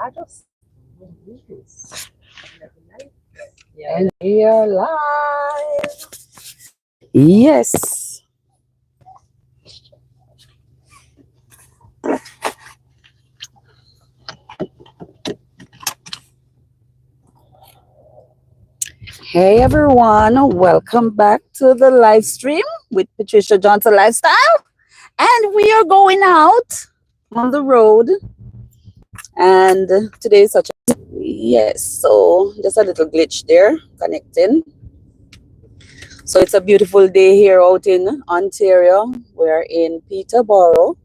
I just and we are live. Yes. Hey everyone, welcome back to the live stream with Patricia Johnson Lifestyle. And we are going out on the road. And today is such a yes, so just a little glitch there connecting. So it's a beautiful day here out in Ontario. We're in Peterborough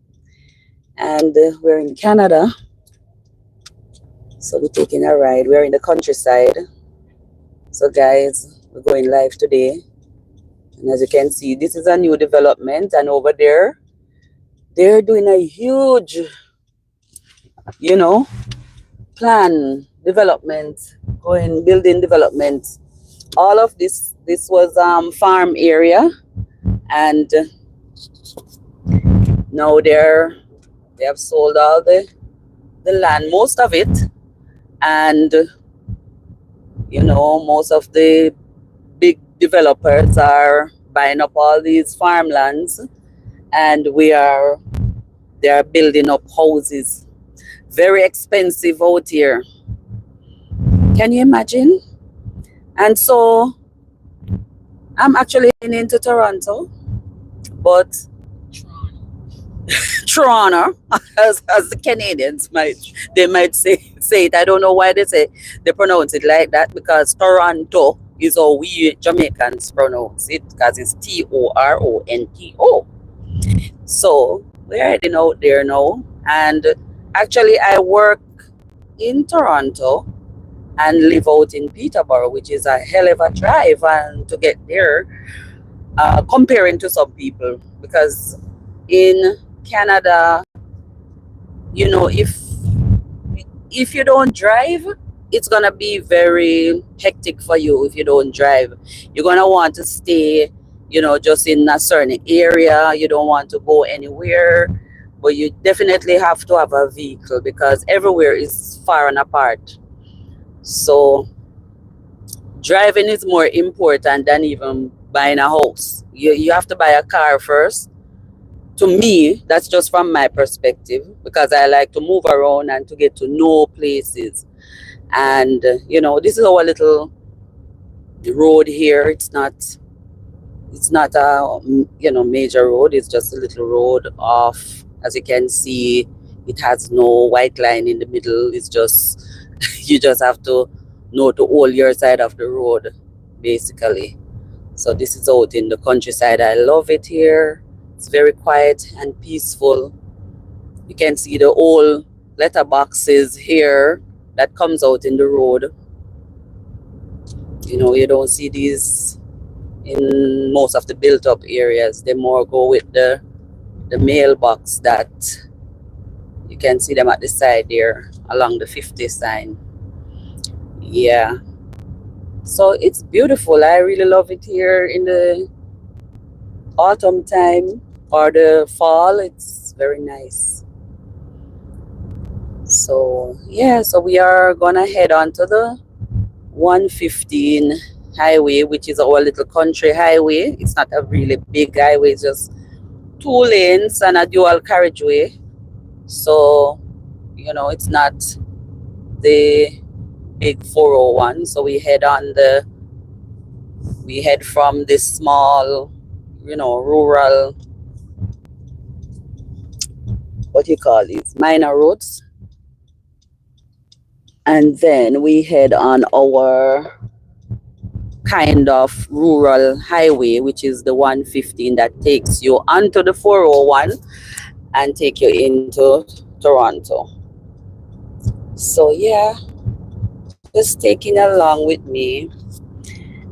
and we're in Canada. So we're taking a ride. We're in the countryside. So guys, we're going live today. And as you can see, this is a new development. And over there, they're doing a huge, plan development, building development. All of this was farm area. And now they have sold all the land, most of it. And, most of the big developers are buying up all these farmlands, and they are building up houses. Very expensive out here. Can you imagine? And so I'm actually heading into Toronto, but Toronto, as the Canadians might say it. I don't know why they pronounce it like that, because Toronto is how we Jamaicans pronounce it, because it's Toronto. So we're heading out there now, and actually I work in Toronto and live out in Peterborough, which is a hell of a drive and to get there, comparing to some people, because in Canada, if you don't drive, it's gonna be very hectic for you. If you don't drive, you're gonna want to stay, just in a certain area. You don't want to go anywhere, but you definitely have to have a vehicle because everywhere is far and apart. So driving is more important than even buying a house. You have to buy a car first. To me, that's just from my perspective, because I like to move around and to get to know places. And this is our little road here. It's not a major road. It's just a little road off. As you can see, it has no white line in the middle. It's just you just have to know to hold your side of the road, basically. So this is out in the countryside. I love it here. It's very quiet and peaceful. You can see the old letterboxes here that comes out in the road. You don't see these in most of the built-up areas. They more go with the mailbox that you can see them at the side there along the 50 sign. Yeah. So it's beautiful. I really love it here in the autumn time or the fall. It's very nice. So yeah, so we are gonna head on to the 115 highway, which is our little country highway. It's not a really big highway, it's just 2 lanes and a dual carriageway. So it's not the big 401. So we head from this small rural, what you call these, minor roads, and then we head on our kind of rural highway, which is the 115 that takes you onto the 401 and take you into Toronto. So yeah, just taking along with me.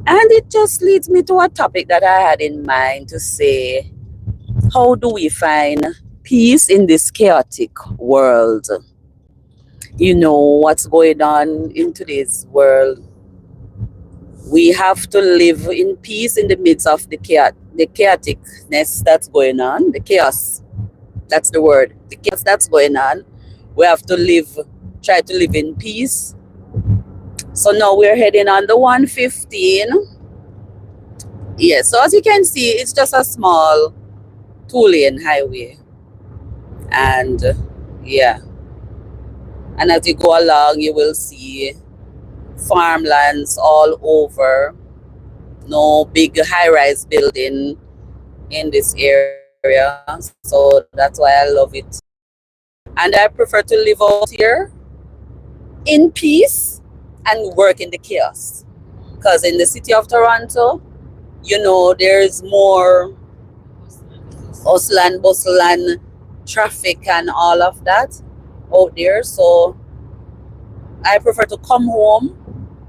And it just leads me to a topic that I had in mind to say, how do we find peace in this chaotic world? What's going on in today's world. We have to live in peace in the midst of the chaoticness that's going on, the chaos. That's the word. The chaos that's going on. We have to live try to live in peace. So now we're heading on the 115. Yeah, so as you can see, it's just a small 2-lane highway. And yeah, and as you go along, you will see farmlands all over. No big high-rise building in this area. So that's why I love it. And I prefer to live out here in peace and work in the chaos. Because in the city of Toronto, you know, there's more hustle and bustle and traffic and all of that out there. So I prefer to come home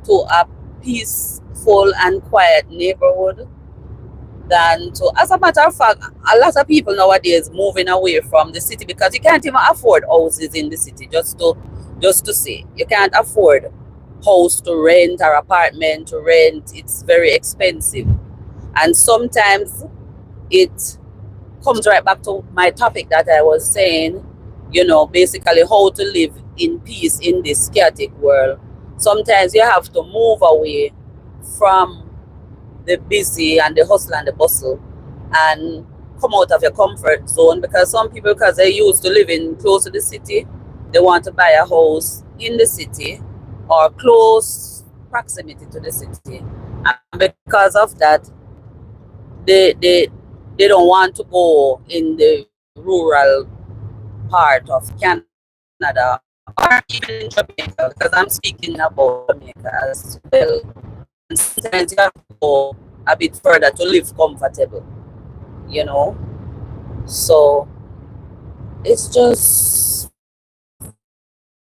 to a peaceful and quiet neighborhood than to, as a matter of fact, a lot of people nowadays moving away from the city because you can't even afford houses in the city. Just to say, you can't afford house to rent or apartment to rent. It's very expensive, and sometimes it comes right back to my topic that I was saying, you know, basically how to live in peace in this chaotic world. Sometimes you have to move away from the busy and the hustle and the bustle and come out of your comfort zone, because some people, because they're used to living close to the city, they want to buy a house in the city or close proximity to the city, and because of that they don't want to go in the rural part of Canada or even in Jamaica, because I'm speaking about Jamaica as well. And sometimes you have to go a bit further to live comfortable, you know. So it's just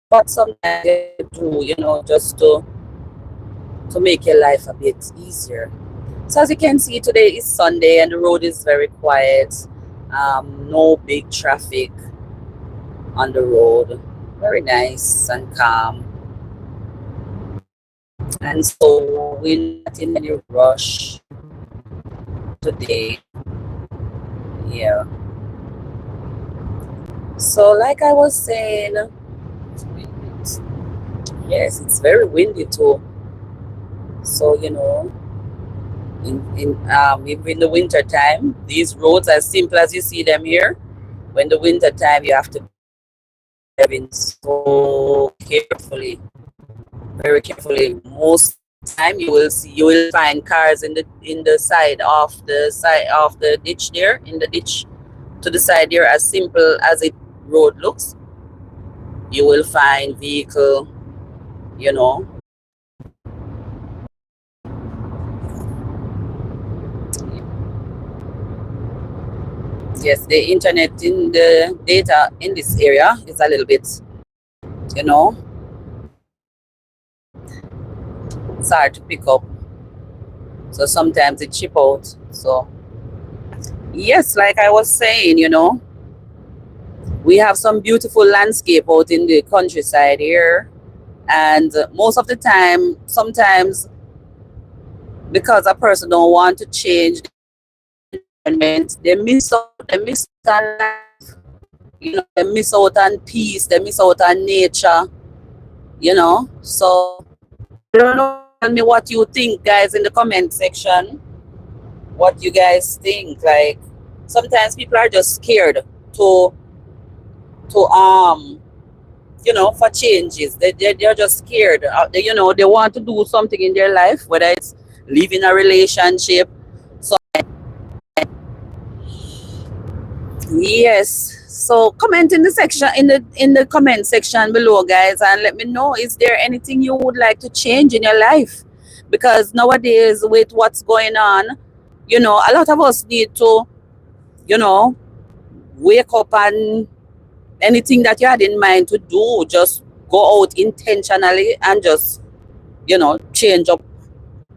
what sometimes you do, you know, just to make your life a bit easier. So as you can see, today is Sunday and the road is very quiet. No big traffic on the road. Very nice and calm. And so we're not in any rush today. Yeah. So like I was saying, yes, it's very windy too. So, you know, even in the winter time, these roads, as simple as you see them here, when the winter time you have to be driving so carefully, very carefully. Most time you will find cars in the side of the ditch there, in the ditch to the side there. As simple as it road looks, you will find vehicle, you know. Yes, the internet in the data in this area is a little bit, you know, it's hard to pick up. So sometimes it chip out. So yes, like I was saying, you know, we have some beautiful landscape out in the countryside here. And most of the time, sometimes because a person don't want to change the environment, they miss out on life, you know, they miss out on peace, they miss out on nature, you know. So I don't know, tell me what you think, guys, in the comment section. What you guys think. Like, sometimes people are just scared to you know, for changes. They're just scared. You know, they want to do something in their life, whether it's leaving a relationship. So yes, so comment in the section, in the comment section below, guys, and let me know, is there anything you would like to change in your life? Because nowadays, with what's going on, you know, a lot of us need to, you know, wake up, and anything that you had in mind to do, just go out intentionally and just, you know, change up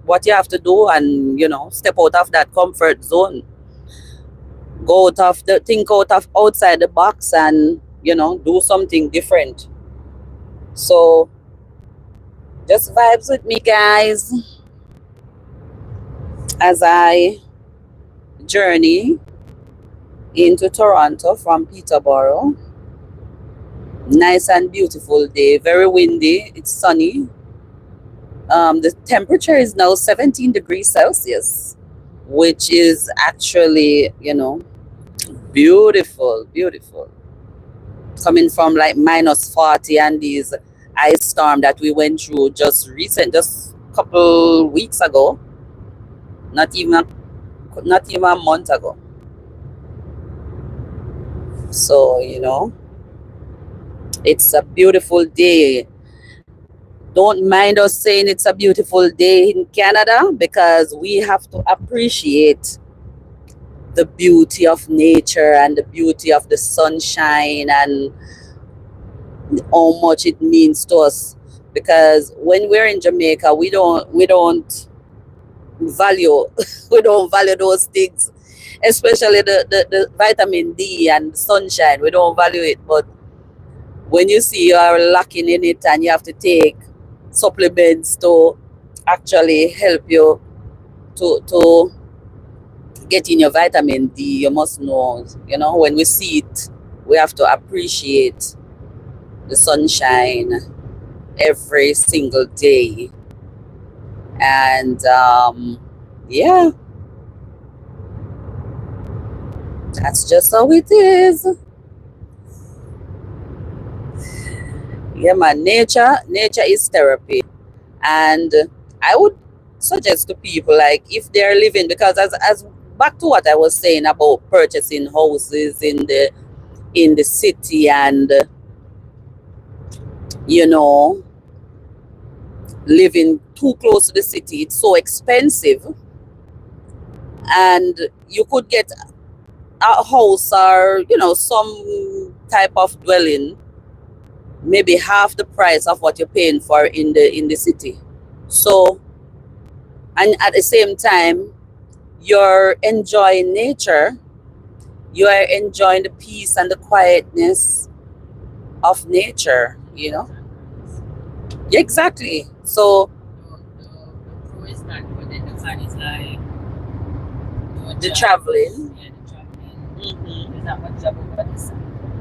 what you have to do, and, you know, step out of that comfort zone. Go out of the, think out of outside the box, and, you know, do something different. So just vibes with me, guys, as I journey into Toronto from Peterborough. Nice and beautiful day. Very windy. It's sunny. The temperature is now 17 degrees Celsius, which is actually, beautiful, beautiful. Coming from like minus 40 and these ice storm that we went through just a couple weeks ago, not even a month ago. So, it's a beautiful day. Don't mind us saying it's a beautiful day in Canada, because we have to appreciate the beauty of nature and the beauty of the sunshine and how much it means to us. Because when we're in Jamaica, we don't value we don't value those things, especially the vitamin D and sunshine. We don't value it. But when you see you are lacking in it and you have to take supplements to actually help you to get in your vitamin D, you must know, when we see it, we have to appreciate the sunshine every single day. And yeah, that's just how it is. Yeah, man, nature is therapy. And I would suggest to people, like, if they're living, because as back to what I was saying about purchasing houses in the city, and living too close to the city, it's so expensive. And you could get a house, or some type of dwelling, maybe half the price of what you're paying for in the city. So, and at the same time, you're enjoying nature, you are enjoying the peace and the quietness of nature. Exactly. So the pro is not, but then the con is like the traveling. Yeah, the traveling. Mm-hmm. There's not much job over this.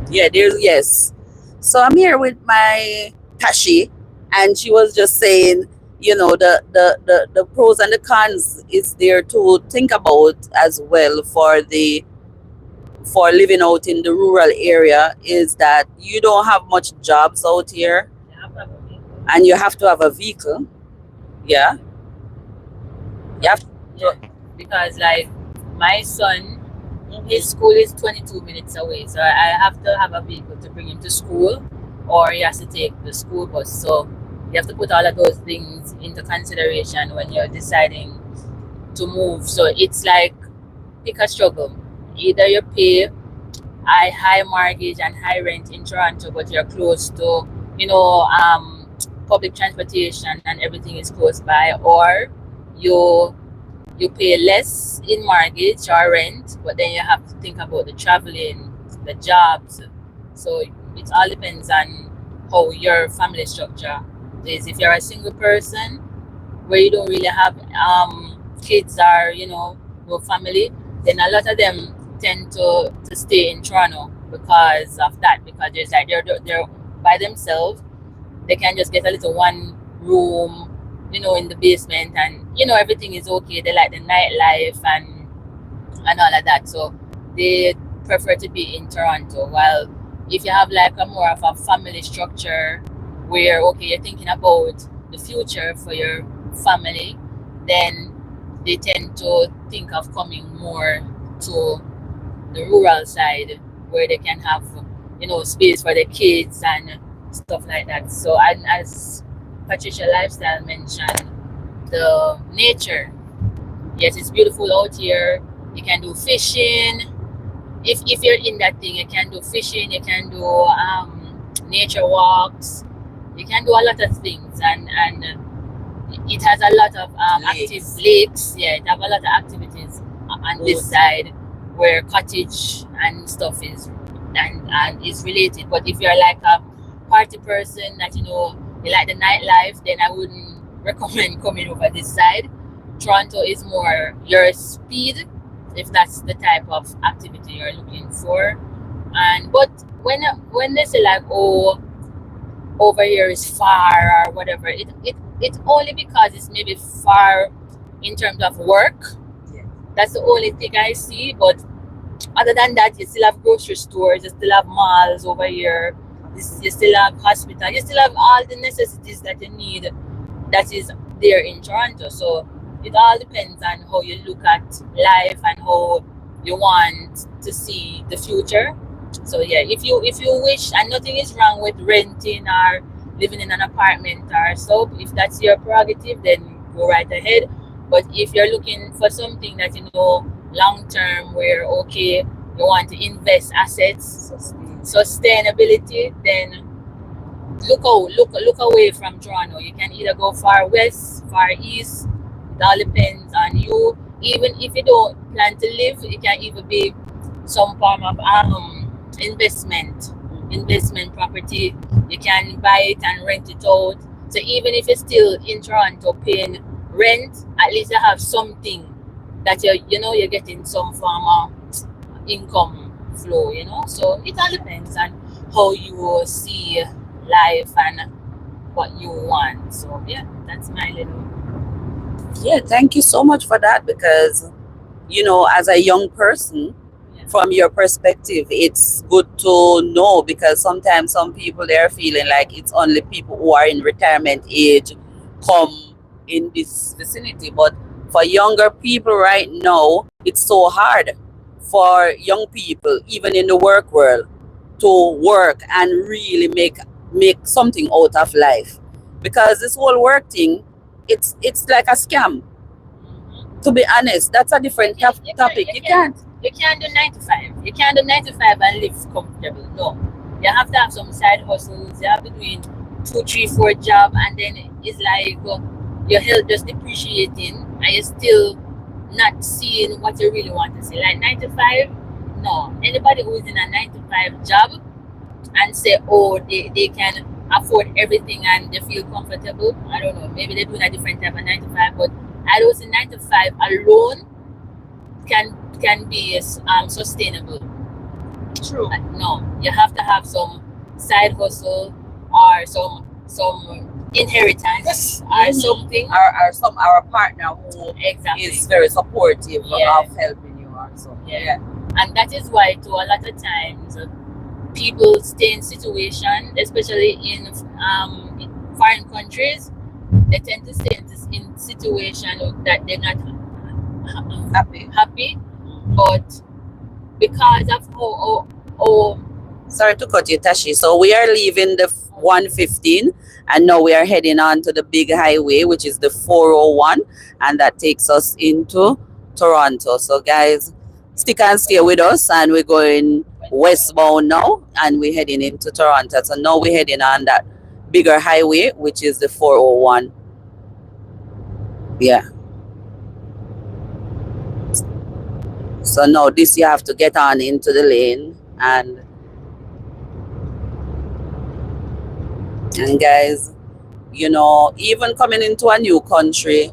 Yeah, yes. So I'm here with my Tashi, and she was just saying, the pros and the cons is there to think about as well for living out in the rural area, is that you don't have much jobs out here, and you have to have a vehicle. Yeah. You have to, Yeah, because like my son, his school is 22 minutes away, so I have to have a vehicle to bring him to school, or he has to take the school bus. So you have to put all of those things into consideration when you're deciding to move. So it's like, pick a struggle. Either you pay a high mortgage and high rent in Toronto, but you're close to public transportation and everything is close by, or you pay less in mortgage or rent, but then you have to think about the traveling, the jobs. So it all depends on how your family structure is. If you're a single person where you don't really have kids, or no family, then a lot of them tend to stay in Toronto because of that, because there's like they're by themselves. They can just get a little one room, in the basement, and everything is okay. They like the nightlife and all of that, so they prefer to be in Toronto. While if you have like a more of a family structure where you're thinking about the future for your family, then they tend to think of coming more to the rural side, where they can have space for the kids and stuff like that. So, and as Patricia Lifestyle mentioned, the nature, yes, it's beautiful out here. You can do fishing. If you're in that thing, you can do fishing, you can do nature walks, you can do a lot of things, and it has a lot of active lakes. Yeah, it have a lot of activities on this side, where cottage and stuff is and is related. But if you're like a party person that you like the nightlife, then I wouldn't recommend coming over this side. Toronto is more your speed, if that's the type of activity you're looking for. And but when they say like, oh, over here is far or whatever, it's only because it's maybe far in terms of work. Yeah. That's the only thing I see. But other than that, you still have grocery stores, you still have malls over here, you still have hospital, you still have all the necessities that you need that is there in Toronto. So it all depends on how you look at life and how you want to see the future. So yeah, if you wish, and nothing is wrong with renting or living in an apartment or so, if that's your prerogative, then go right ahead. But if you're looking for something that you know long term, where okay, you want to invest assets, sustainability, then look away from Toronto. You can either go far west, far east. It all depends on you. Even if you don't plan to live, it can even be some form of investment property. You can buy it and rent it out. So even if you're still in Toronto paying rent, at least you have something that you're getting some form of income flow. So it all depends on how you see life and what you want. So yeah, that's my little. Yeah, thank you so much for that, because as a young person, Yeah. from your perspective, it's good to know, because sometimes some people, they're feeling like it's only people who are in retirement age come in this vicinity. But for younger people right now, it's so hard for young people, even in the work world, to work and really make something out of life, because this whole work thing, it's like a scam. To be honest, that's a different topic. You can't do 9 to 5. You can't do 9 to 5 and live comfortable. No, you have to have some side hustles. You have to doing 2, 3, 4 job, and then it's like your health just depreciating, and you're still not seeing what you really want to see. Like 9 to 5, no. Anybody who is in a 9 to 5 job and say, oh, they can afford everything and they feel comfortable, I don't know. Maybe they're doing a different type of 9 to 5, but I don't see 9 to 5 alone can be sustainable. True. No, you have to have some side hustle or some inheritance or something. Our partner who Exactly. is very supportive Yeah. of helping you also. Yeah. And that is why, to a lot of times, people stay in situations, especially in foreign countries. They tend to stay in situations that they're not happy, but because of how Sorry to cut you, Tashi. So we are leaving the 115, and now we are heading on to the big highway, which is the 401, and that takes us into Toronto. So guys, stick and stay with us, and we're going westbound now, and we're heading into Toronto. So now we're heading on that bigger highway, which is the 401. Yeah. So now this, you have to get on into the lane, and guys, even coming into a new country,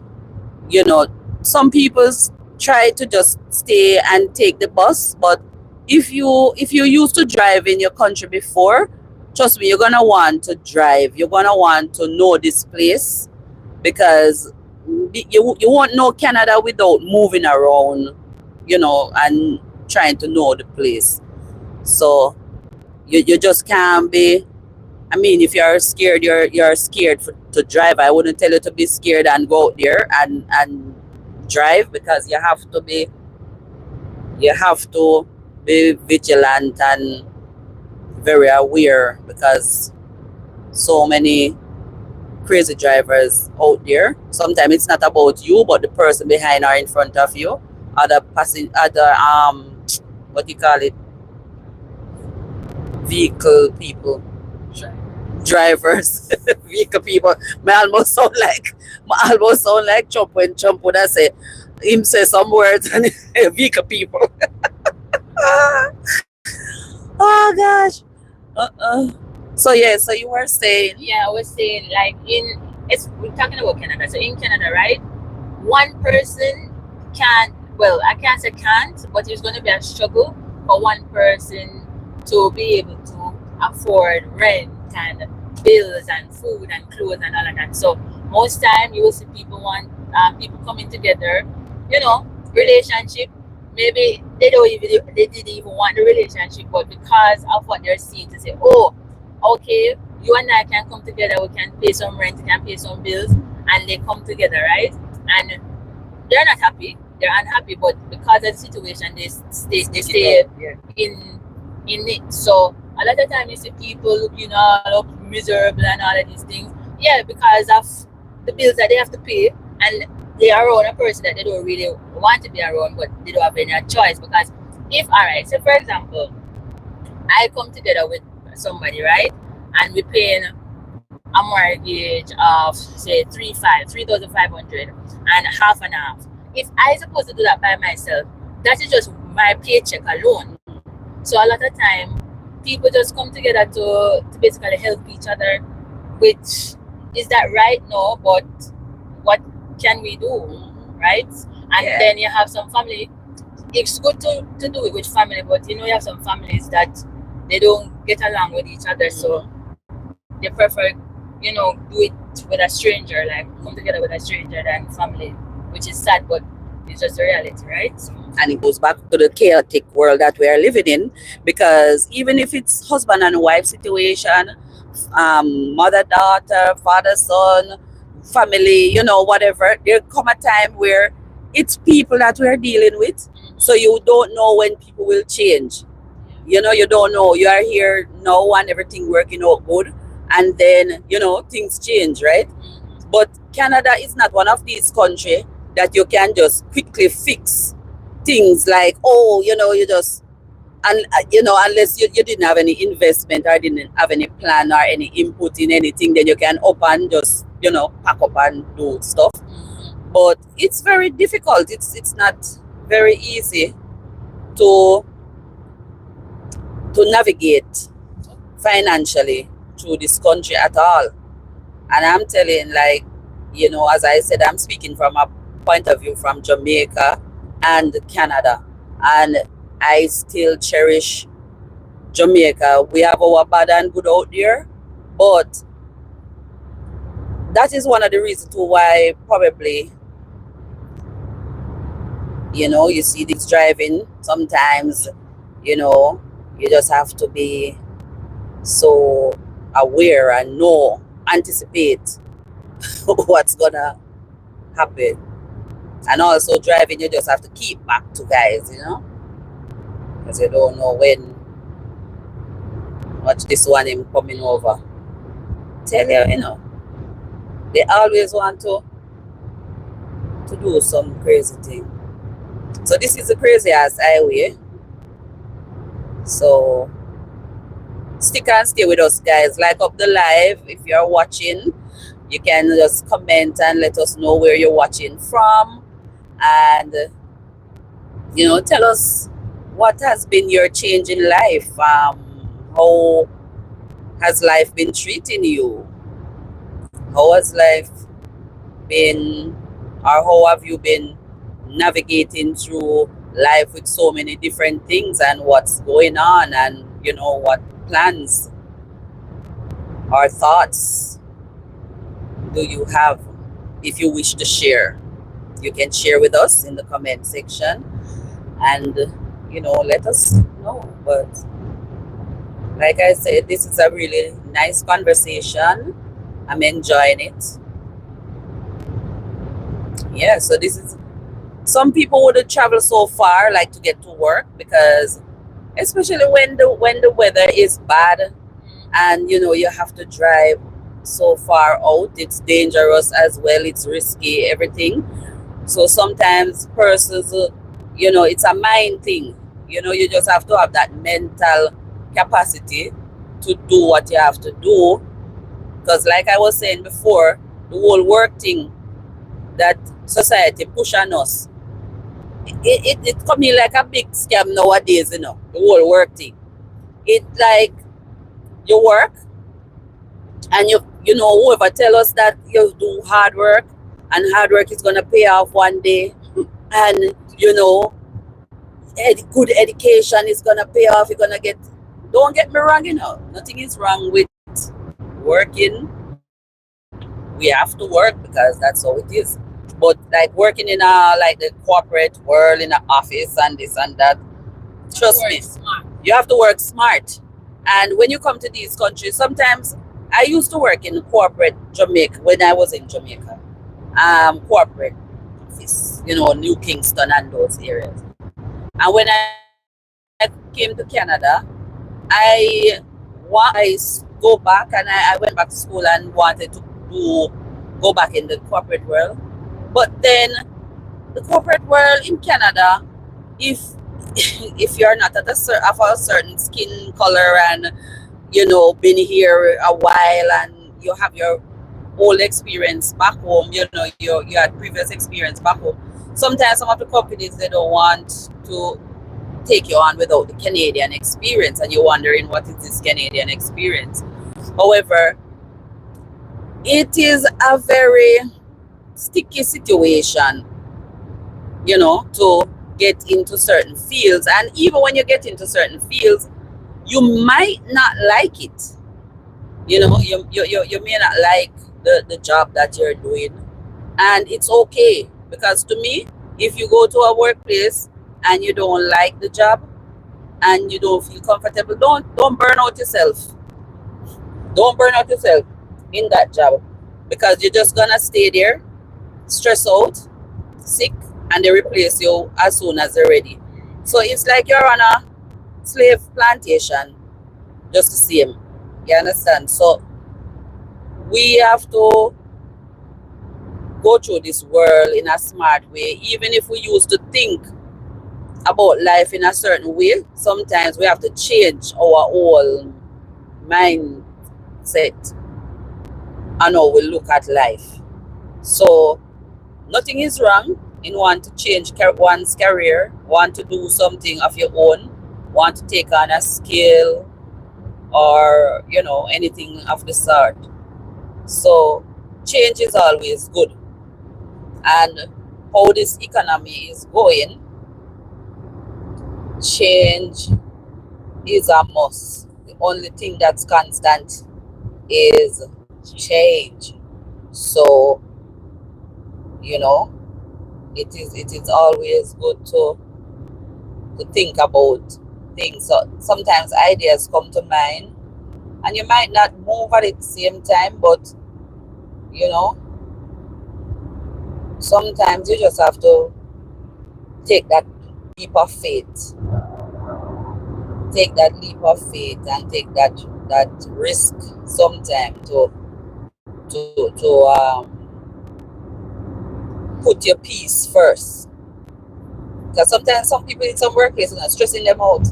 some people try to just stay and take the bus. But if you used to drive in your country before, trust me, you're gonna want to drive. You're gonna want to know this place, because you won't know Canada without moving around, and trying to know the place. So you just can't be. I mean, if you're scared, you're scared to drive. I wouldn't tell you to be scared and go out there and drive, because you have to be vigilant and very aware, because so many crazy drivers out there. Sometimes it's not about you, but the person behind or in front of you, other what do you call it, vehicle people, drivers. Vehicle people. I almost sound like Trump, when Trump would have say him say some words, and vehicle people. Oh gosh. So yeah, so you were saying. Yeah, I was saying, like, we're talking about Canada. So in Canada, right, one person can't, well, I can't say can't, but it's going to be a struggle for one person to be able to afford rent and bills and food and clothes and all of that. So most time you will see people want people coming together, you know, relationship. Maybe they didn't even want the relationship, but because of what they're seeing, to say, oh, okay, you and I can come together, we can pay some rent, we can pay some bills, and they come together, right? And they're not happy, they're unhappy, but because of the situation, they stay in it. So a lot of time you see people looking all up miserable and all of these things, yeah, because of the bills that they have to pay, and they are around a person that they don't really want to be around, but they don't have any choice. Because if, all right, so for example, I come together with somebody, right, and we're paying a mortgage of say 3,500 and half and half. If I supposed to do that by myself, that is just my paycheck alone. So a lot of time people just come together to basically help each other, which is that right? No, but what can we do, right? And then you have some family, it's good to do it with family, but you know, you have some families that they don't get along with each other, so they prefer, you know, do it with a stranger, like come together with a stranger than family, which is sad, but it's just the reality, right? And it goes back to the chaotic world that we are living in, because even if it's husband and wife situation, mother daughter, father son, family, you know, whatever, there come a time where it's people that we're dealing with, so you don't know when people will change. You know, you don't know. You are here now and everything working out good, and then, you know, things change, right? But Canada is not one of these countries that you can just quickly fix things, like, oh, you know, you just, and you know, unless you didn't have any investment or didn't have any plan or any input in anything, then you can up and just, you know, pack up and do stuff. But it's very difficult. It's not very easy to navigate financially through this country at all. And I'm telling, like, you know, as I said, I'm speaking from a point of view from Jamaica and Canada, and I still cherish Jamaica. We have our bad and good out there, but that is one of the reasons why probably, you know, you see this driving sometimes, you know, you just have to be so aware and know, anticipate what's gonna happen. And also driving, you just have to keep back to guys, you know, because you don't know when. Watch this one, him coming over. Tell you, you know, they always want to do some crazy thing. So this is a crazy ass highway. So stick and stay with us, guys. Like up the live if you're watching. You can just comment and let us know where you're watching from, and you know, tell us what has been your change in life. How has life been treating you? How has life been, or how have you been navigating through life with so many different things, and what's going on, and you know, what plans or thoughts do you have? If you wish to share, you can share with us in the comment section, and you know, let us know. But like I said, this is a really nice conversation. I'm enjoying it. Yeah, so this is, some people wouldn't travel so far, like to get to work, because especially when the weather is bad, and you know, you have to drive so far out, it's dangerous as well, it's risky, everything. So sometimes persons, you know, it's a mind thing, you know, you just have to have that mental capacity to do what you have to do. Because like I was saying before, the whole work thing that society push on us, it coming like a big scam nowadays, you know, the whole work thing. It like, you work, and you know, whoever tell us that you do hard work, and hard work is gonna pay off one day, and you know, good education is gonna pay off, you're gonna get don't get me wrong, nothing is wrong with working. We have to work because that's how it is. But like working in a like the corporate world in an office and this and that, trust me, you have to work smart. And when you come to these countries, sometimes I used to work in corporate Jamaica when I was in Jamaica. Corporate office, New Kingston and those areas. And when I came to Canada, I go back and I went back to school and wanted to go back in the corporate world. But then the corporate world in Canada, if if you're not at of a certain skin color and been here a while and you have your old experience back home, you had previous experience back home. Sometimes some of the companies, they don't want to take you on without the Canadian experience, and you're wondering what is this Canadian experience. However, it is a very sticky situation, to get into certain fields. And even when you get into certain fields, you might not like it. You may not like the job that you're doing. And it's okay, because to me, if you go to a workplace and you don't like the job and you don't feel comfortable, don't burn out yourself. Don't burn out yourself in that job, because you're just gonna stay there, stress out, sick, and they replace you as soon as they're ready. So it's like you're on a slave plantation, just the same. You understand? So we have to go through this world in a smart way. Even if we used to think about life in a certain way, sometimes we have to change our whole mindset and how we look at life. So nothing is wrong in want to change one's career, want to do something of your own, want to take on a skill or anything of the sort. So change is always good. And how this economy is going, change is a must. The only thing that's constant is change. So it is always good to think about things. So sometimes ideas come to mind and you might not move at the same time, but sometimes you just have to take that leap of faith. Take that leap of faith and take that risk sometimes to put your peace first. Because sometimes some people in some workplaces are stressing them out.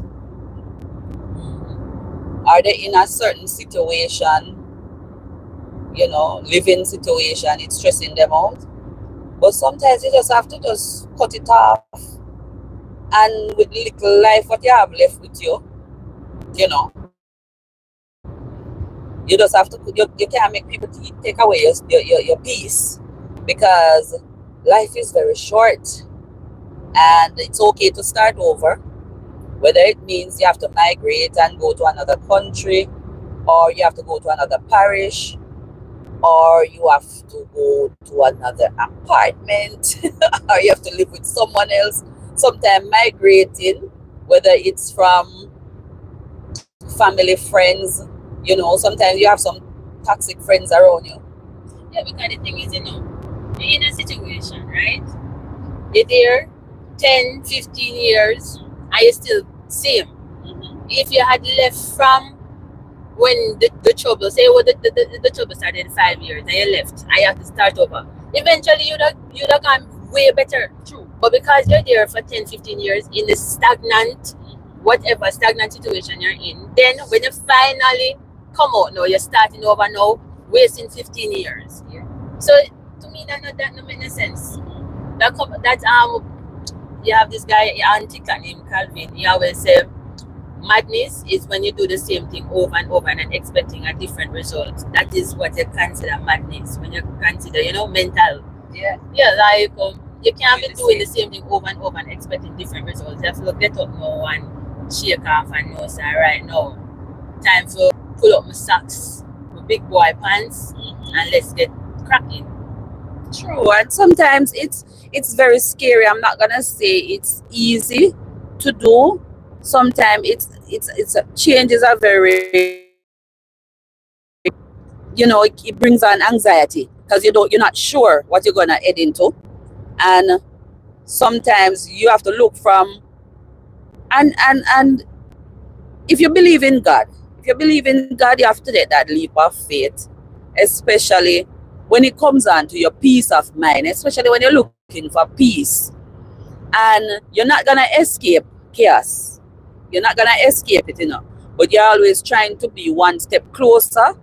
Are they in a certain situation, living situation, it's stressing them out? But sometimes you just have to just cut it off, and with little life what you have left with you, you just have to, you can't make people take away your peace, because life is very short and it's okay to start over, whether it means you have to migrate and go to another country, or you have to go to another parish, or you have to go to another apartment or you have to live with someone else. Sometimes migrating, whether it's from family, friends, sometimes you have some toxic friends around you. Yeah, because the thing is, you're in a situation, right? You're there 10, 15 years, and you're still same. Mm-hmm. If you had left from when the trouble, say the trouble started in 5 years, and you left, and you have to start over, eventually you'd have gone way better. True. But because you're there for 10, 15 years in the stagnant, whatever stagnant situation you're in, then when you finally come out now, you're starting over now, wasting 15 years. Yeah. So to me, that no make no sense. You have this guy, auntie named Calvin. He always say, madness is when you do the same thing over and over and expecting a different result. That is what you consider madness. When you consider, mental. Yeah. Yeah, like you can't be doing the same thing over and over and expecting different results. You have to get up now and shake off and know, say, right now, time for pull up my socks, my big boy pants, and let's get cracking. True, and sometimes it's very scary. I'm not gonna say it's easy to do. Sometimes it's changes are very, it brings on anxiety because you're not sure what you're gonna head into, and sometimes you have to look from, and if you believe in God, you have to take that leap of faith, especially when it comes on to your peace of mind, especially when you're looking for peace. And you're not gonna escape chaos. You're not gonna escape it, But you're always trying to be one step closer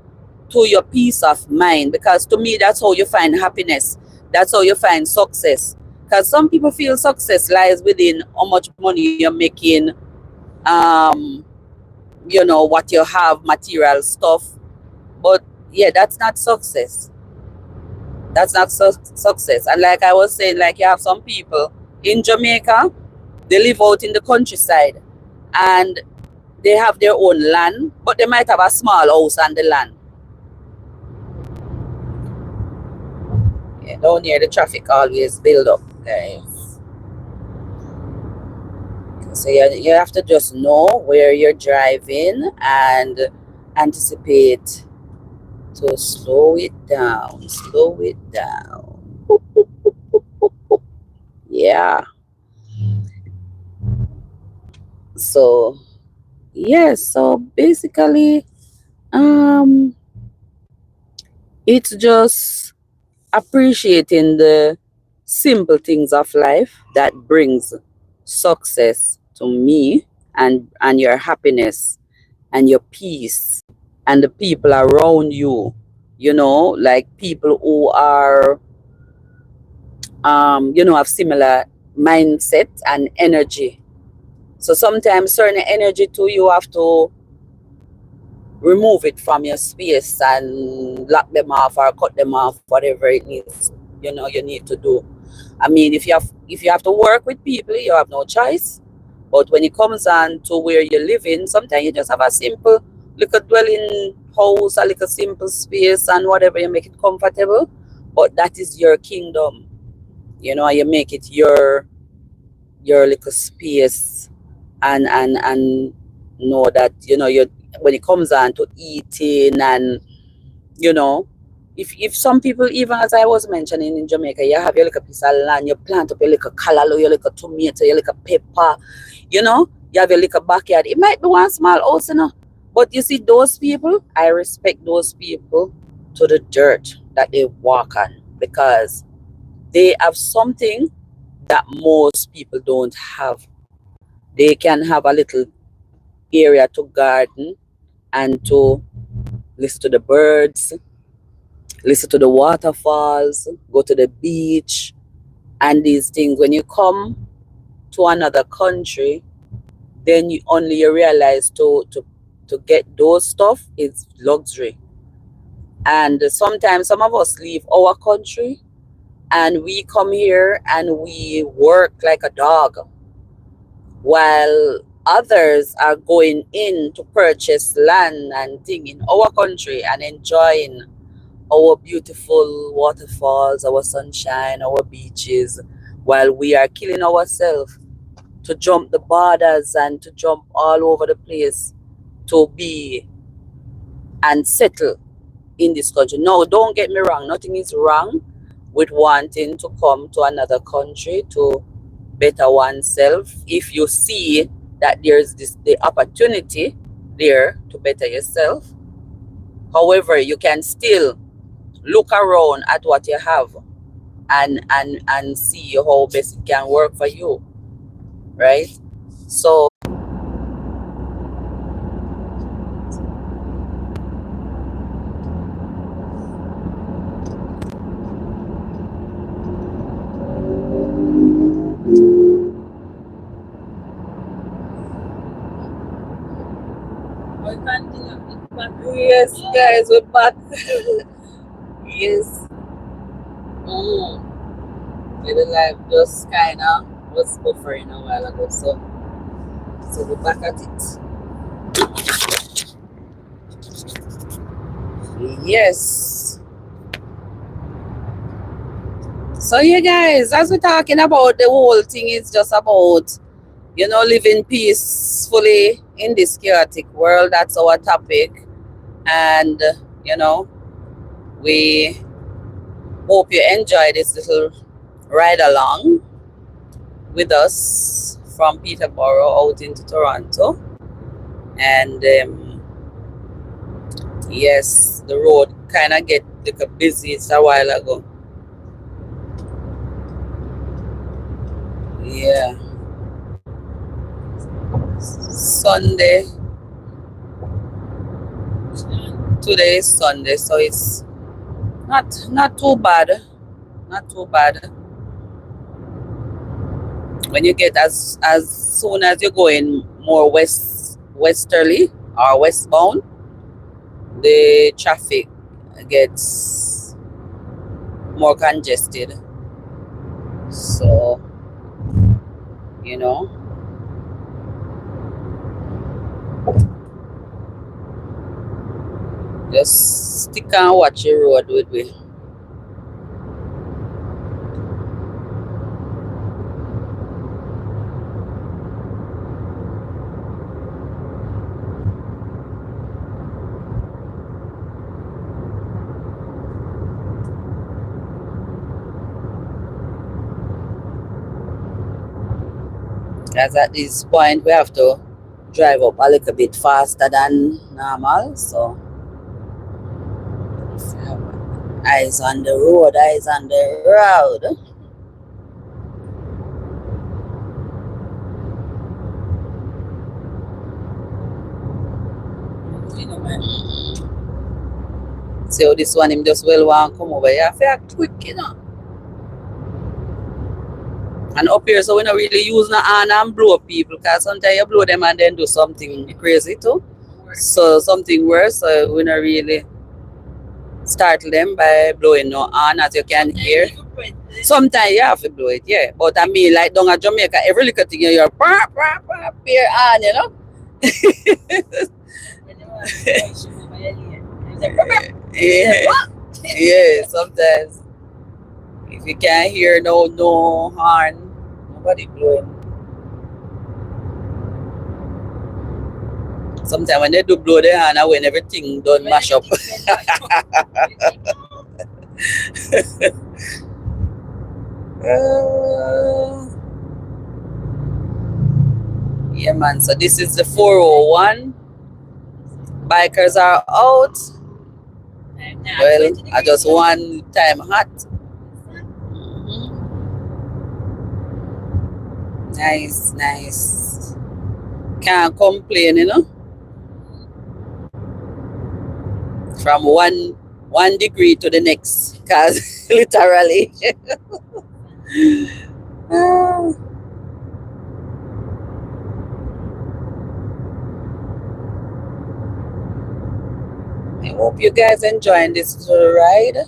to your peace of mind, because to me that's how you find happiness. That's how you find success. Because some people feel success lies within how much money you're making, what you have, material stuff. But yeah, that's not success. That's not success. And like I was saying, like you have some people in Jamaica, they live out in the countryside and they have their own land, but they might have a small house on the land. Yeah, down here the traffic always build up, guys. So you have to just know where you're driving and anticipate to slow it down. Yeah. So yes, so basically, it's just appreciating the simple things of life that brings success to me, and your happiness and your peace and the people around you, like people who are have similar mindset and energy. So sometimes certain energy too, you have to remove it from your space and lock them off or cut them off, whatever it needs, you need to do. I mean, if you have to work with people, you have no choice. But when it comes on to where you're living, sometimes you just have a simple little dwelling house, a little simple space and whatever, you make it comfortable. But that is your kingdom. You make it your little space, and know that you when it comes on to eating, and you know if some people, even as I was mentioning, in Jamaica, you have your little piece of land, you plant up your little callaloo, your little tomato, your little pepper, you have your little backyard. It might be one small house, but you see, those people, I respect those people to the dirt that they walk on, because they have something that most people don't have. They can have a little area to garden and to listen to the birds, listen to the waterfalls, go to the beach, and these things. When you come to another country, then you realize to get those stuff is luxury. And sometimes some of us leave our country and we come here and we work like a dog, while others are going in to purchase land and thing in our country and enjoying our beautiful waterfalls, our sunshine, our beaches, while we are killing ourselves to jump the borders and to jump all over the place to be and settle in this country. No, don't get me wrong. Nothing is wrong with wanting to come to another country to better oneself, if you see that there's the opportunity there to better yourself. However, you can still look around at what you have and see how best it can work for you, right? So yes, guys, we're back. Yes. The life just kind of was buffering a while ago, so we're back at it. Yes. So yeah, guys, as we're talking about the whole thing, is just about, you know, living peacefully in this chaotic world. That's our topic. And, you know, we hope you enjoy this little ride along with us from Peterborough out into Toronto. And yes, the road kind of get like busy. It's a while ago. Yeah, Sunday. Today is Sunday, so it's not too bad. Not too bad. When you get as soon as you're going more westerly or westbound, the traffic gets more congested. So, you know, just stick and watch your road with me. As at this point, we have to drive up a little bit faster than normal. So, eyes on the road, eyes on the road. You know, man. So this one him just well want come over here. I feel quick, you know. And up here, so we not really use no hand and blow people, because sometimes you blow them and then do something crazy too. So something worse, so we not really startle them by blowing no hand, as you can hear. Sometimes you have to blow it, yeah. But I mean, like down at Jamaica, every little thing you hear, beer on, you know. Yeah, yeah. Sometimes if you can't hear no horn, nobody blowing. Sometimes when they do blow their hand, when everything done mash up. Yeah, man. So this is the 401. Bikers are out. Well, I just one time hot. Nice, nice. Can't complain, you know. From one degree to the next, cause literally. I hope you guys enjoying this little ride.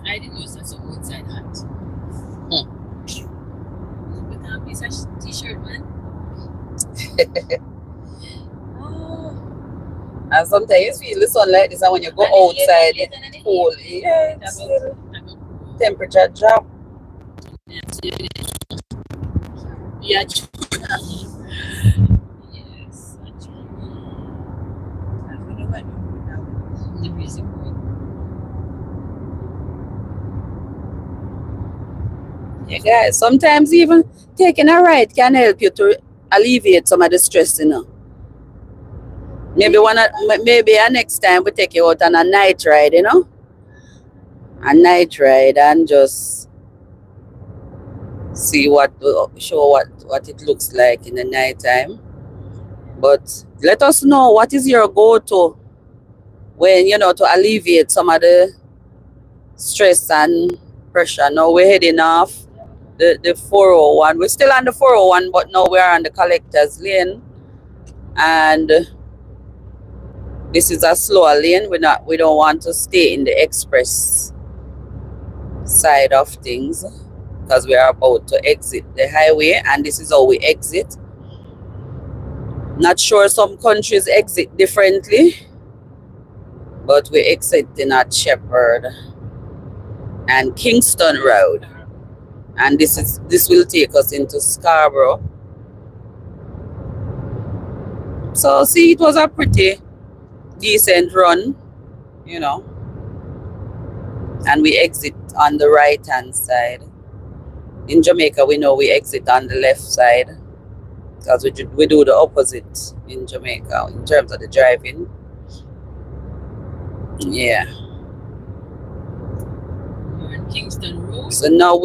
I didn't use that so outside hat. With a piece of t-shirt, man. And sometimes you feel the sunlight this, and when you go outside, it's cold. Yeah, it's still temperature drop. Yeah. Yes. The music. Yeah, guys. Sometimes even taking a ride can help you to alleviate some of the stress, you know. Maybe maybe next time we take you out on a night ride, a night ride, and just see show what it looks like in the nighttime. But let us know what is your go-to when to alleviate some of the stress and pressure. Now we're heading off the 401. We're still on the 401, but now we're on the collector's lane, and this is a slower lane. We don't want to stay in the express side of things because we are about to exit the highway, and this is how we exit. Not sure, some countries exit differently, but we're exiting at Shepherd and Kingston Road, and this will take us into Scarborough. So see, it was a pretty decent run, and we exit on the right hand side. In Jamaica, we know we exit on the left side because we do the opposite in Jamaica in terms of the driving. Yeah. You're in Kingston Road. So now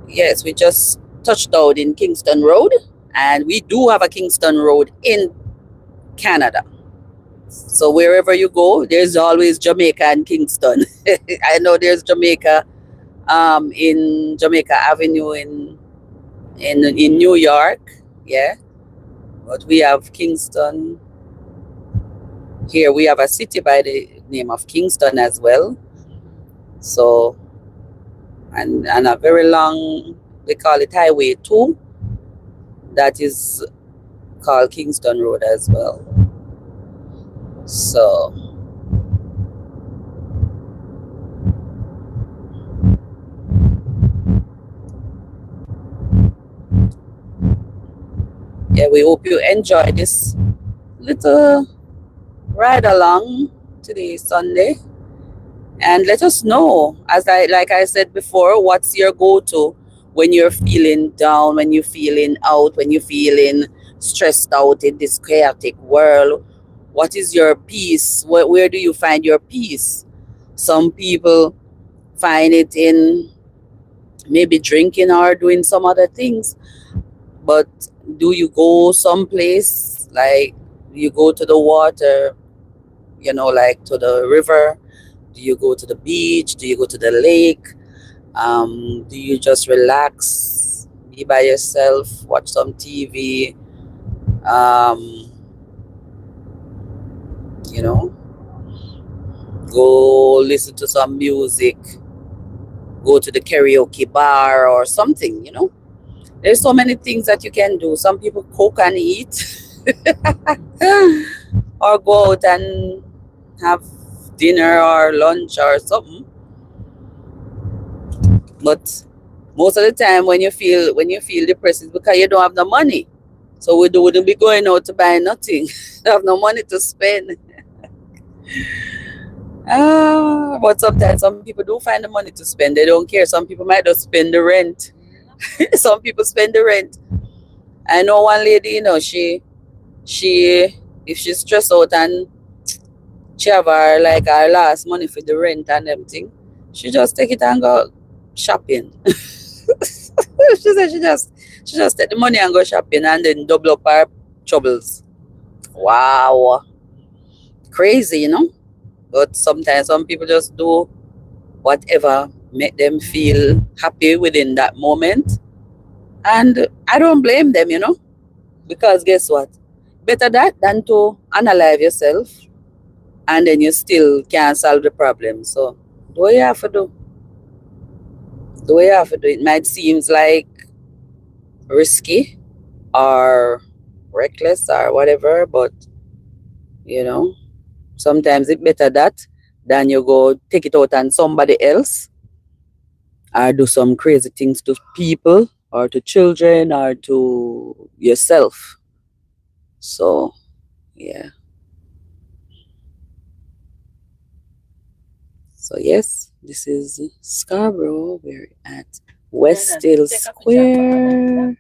yes, we just touched out in Kingston Road, and we do have a Kingston Road in Canada. So wherever you go, there's always Jamaica and Kingston. I know there's Jamaica in Jamaica Avenue in New York, yeah. But we have Kingston here. We have a city by the name of Kingston as well. So and a very long, they call it Highway 2, that is called Kingston Road as well. So yeah, we hope you enjoy this little ride along today, Sunday, and let us know, like I said before, what's your go-to when you're feeling down, when you're feeling out, when you're feeling stressed out in this chaotic world. What is your peace? Where do you find your peace? Some people find it in maybe drinking or doing some other things. But do you go someplace, like you go to the water, like to the river? Do you go to the beach? Do you go to the lake? Do you just relax, be by yourself, watch some TV? Go listen to some music, go to the karaoke bar or something. There's so many things that you can do. Some people cook and eat or go out and have dinner or lunch or something. But most of the time when you feel depressed, it's because you don't have the money. So we wouldn't be going out to buy nothing. You have no money to spend. But sometimes some people do find the money to spend. They don't care. Some people might just spend the rent. Some people spend the rent. I know one lady, she if she's stressed out and she have her last money for the rent and everything, she just take it and go shopping. She said she just take the money and go shopping and then double up her troubles. Wow. Crazy, But sometimes some people just do whatever make them feel happy within that moment. And I don't blame them, because guess what? Better that than to analyze yourself and then you still can't solve the problem. So do what you have to do. Do what you have to do. It might seem like risky or reckless or whatever, but sometimes it's better that than you go take it out on somebody else or do some crazy things to people or to children or to yourself. So yeah. So yes, this is Scarborough. We're at Westhill Square.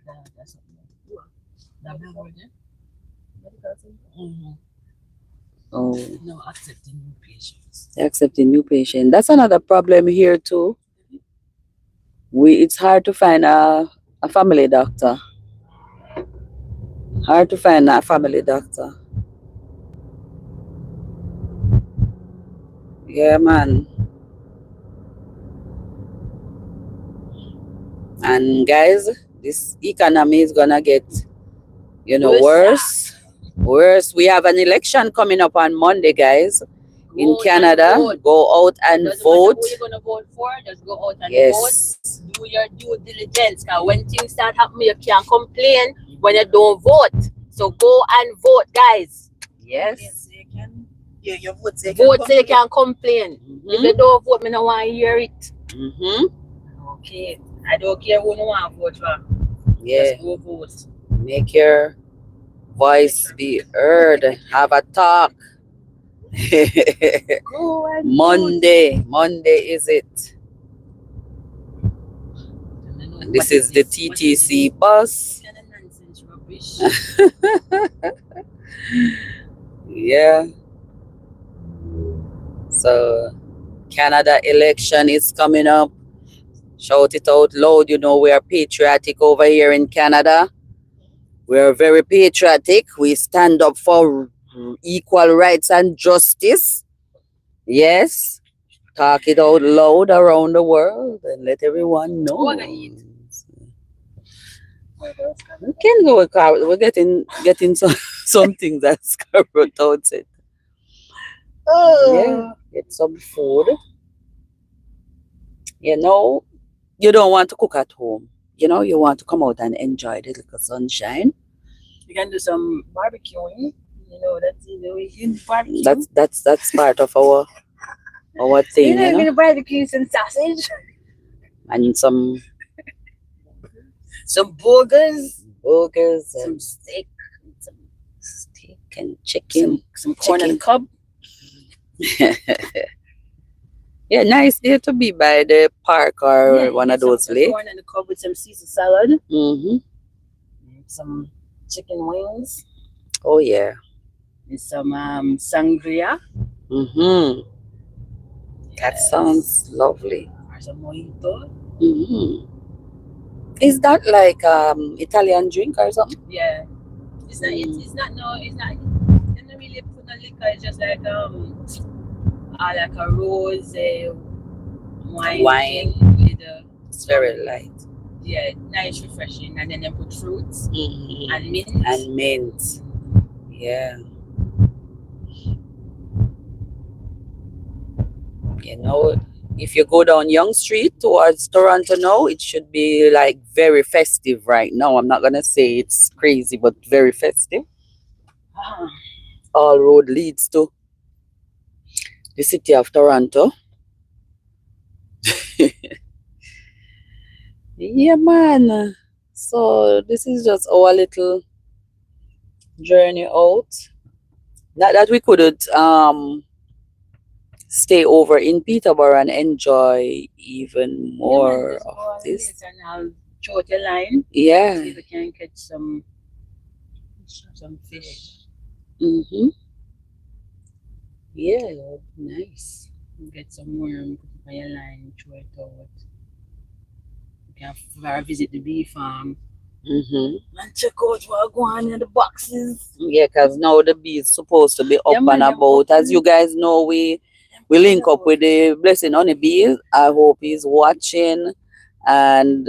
Mm-hmm. Oh, No, accepting new patients. accepting new patient. That's another problem here too. It's hard to find a family doctor. Hard to find a family doctor. Yeah, man. And guys, this economy is gonna get, worse. Worse. We have an election coming up on Monday, guys. In Canada, go out and vote. Who you're gonna vote for? Just go out and Yes. vote. Do your due diligence. Cause when things start happening, you can't complain when you don't vote. So go and vote, guys. Yes. Yeah, your vote so you can complain. If you don't vote, me no want to hear it. Okay. I don't care who no want to vote for. Yeah. Just go vote. Make your voice be heard. Have a talk. Go and Monday is it? This is the TTC bus. What kind of nonsense rubbish? Yeah. So Canada election is coming up. Shout it out loud. We are patriotic over here in Canada. We are very patriotic. We stand up for equal rights and justice. Yes. Talk it out loud around the world and let everyone know. We can go with car. We're getting some things that Scarborough Town said. Yeah, get some food. You don't want to cook at home. You want to come out and enjoy the little sunshine. You can do some barbecuing. That's the way you barbecue. That's part of our thing. You're gonna barbecue some sausage and some burgers, some steak and chicken, some corn on the cob. Yeah, nice day to be by the park or one of those lakes. Corn on the cob with some Caesar salad. Mm-hmm. Some chicken wings. Oh yeah. And some sangria. Mm-hmm. Yes. That sounds lovely. Or some mojito. Mm-hmm. Is that like Italian drink or something? Yeah. It's not. It's not. No. It's not. They don't really put no liquor. It's just like like a rose wine. It's very light. Yeah, nice, refreshing, and then they put fruits and mint. Yeah. If you go down Yonge Street towards Toronto now, it should be like very festive right now. I'm not gonna say it's crazy, but very festive. All road leads to the city of Toronto. Yeah, man. So this is just our little journey out. Not that we couldn't stay over in Peterborough and enjoy even more of this. And I'll short a line. Yeah. See if we can catch some fish. Mm-hmm. Yeah, nice. Get some worm, put it on your line, throw it out. You can visit the bee farm. Mm-hmm. And check out what go on in the boxes. Yeah, because now the bee is supposed to be up and about. As you guys know, we link up with the Blessing Honey Bee. I hope he's watching and,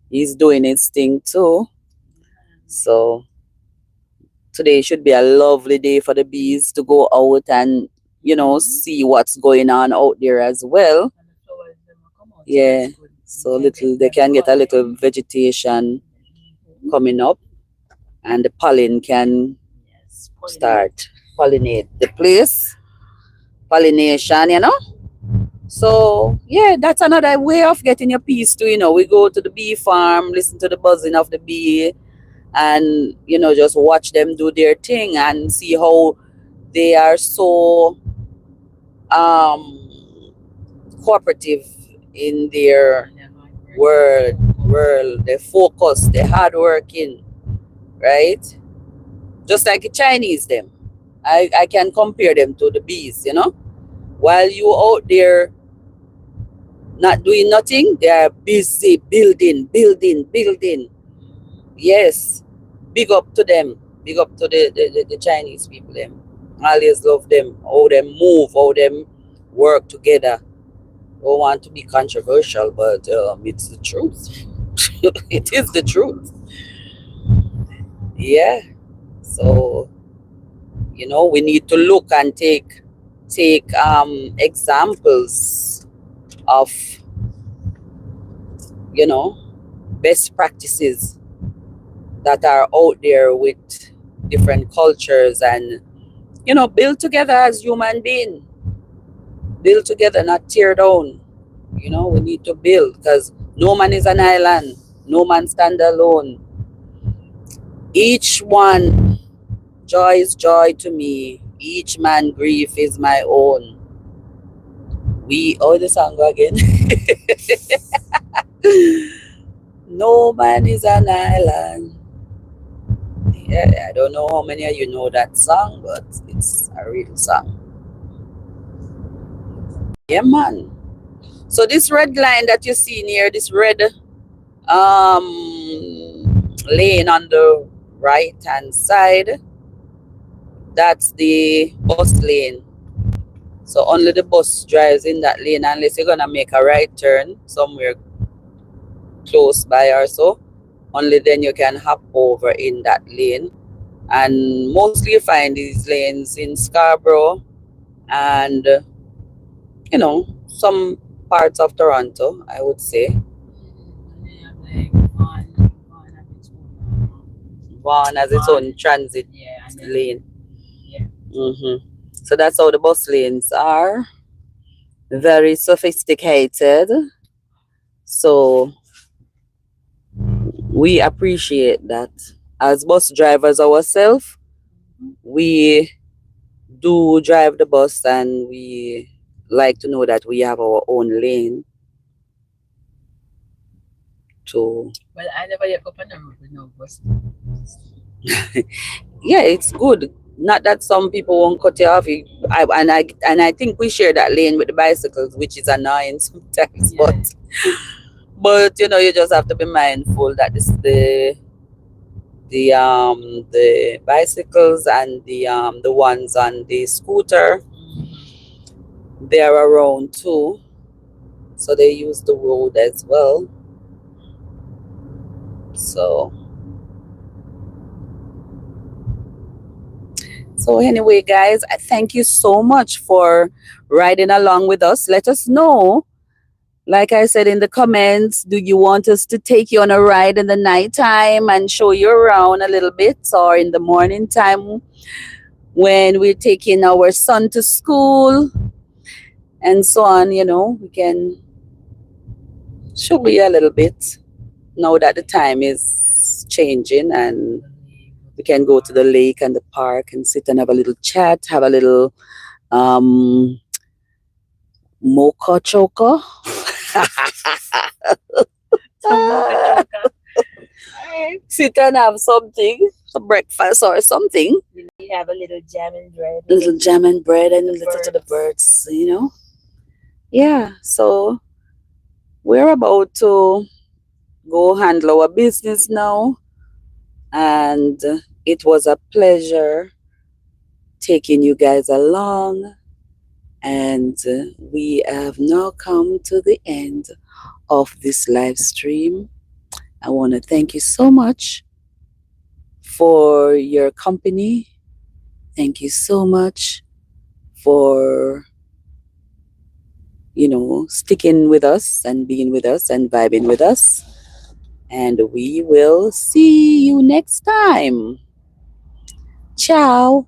he's doing his thing too. So today should be a lovely day for the bees to go out and, see what's going on out there as well. Yeah. So they can get a little vegetation coming up and the pollen can start pollinate the place. Pollination, So yeah, that's another way of getting your peace too. We go to the bee farm, listen to the buzzing of the bee and, just watch them do their thing and see how they are so cooperative in their world. They focus, they're hardworking, right? Just like the Chinese them. I can compare them to the bees, you know. While you out there not doing nothing, they are busy building, building, building. Yes. Big up to them. Big up to the Chinese people them. I always love them. How them move, how them work together. Don't want to be controversial, but it's the truth. It is the truth. Yeah. So, you know, we need to look and take examples of, you know, best practices that are out there with different cultures, and, you know, build together as human being. Build together, not tear down. You know, we need to build, because no man is an island. No man stand alone. Each one, joy is joy to me. Each man grief is my own. We, oh, the song go again. No man is an island. Yeah, I don't know how many of you know that song, but it's a real song. Yeah, man. So this red line that you see near, this red lane on the right hand side, that's the bus lane. So only the bus drives in that lane, unless you're gonna make a right turn somewhere close by or so. Only then you can hop over in that lane. And mostly you find these lanes in Scarborough and, you know, some parts of Toronto, I would say. Vaughan has its own transit lane. Yeah. So that's how the bus lanes are. Very sophisticated. So we appreciate that. As bus drivers ourselves, we do drive the bus, and we like to know that we have our own lane to. Well, I never yet up on the road with no bus. Yeah, it's good. Not that some people won't cut you off. And I think we share that lane with the bicycles, which is annoying sometimes. Yeah. But you know, you just have to be mindful that this the bicycles and the ones on the scooter, they're around too, so they use the road as well. So anyway, guys, I thank you so much for riding along with us. Let us know, like I said in the comments, do you want us to take you on a ride in the nighttime and show you around a little bit, or in the morning time when we're taking our son to school and so on? You know, we can show you a little bit now that the time is changing, and we can go to the lake and the park and sit and have a little chat, have a little mocha choco. Sit and have something, some breakfast or something. We have a little jam and bread. Little jam and bread and listen to the birds, you know. Yeah, so we're about to go handle our business now, and it was a pleasure taking you guys along, and we have now come to the end of this live stream. I want to thank you so much for your company. Thank you so much for, you know, sticking with us and being with us and vibing with us. And we will see you next time. Ciao.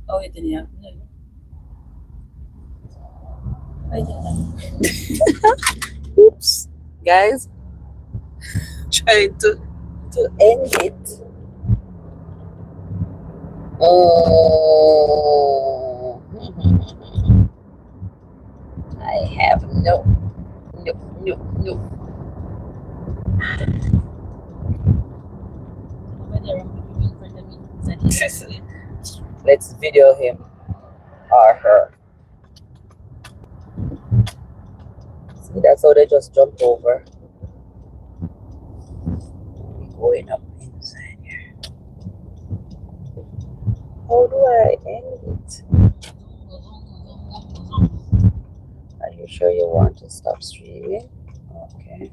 Oh, it didn't have. Oops, guys. Trying to end it. Oh, I have no No, no, no. Let's video him or her. See, that's how they just jump over. Going up inside here. How do I end it? Are you sure you want to stop streaming? Okay.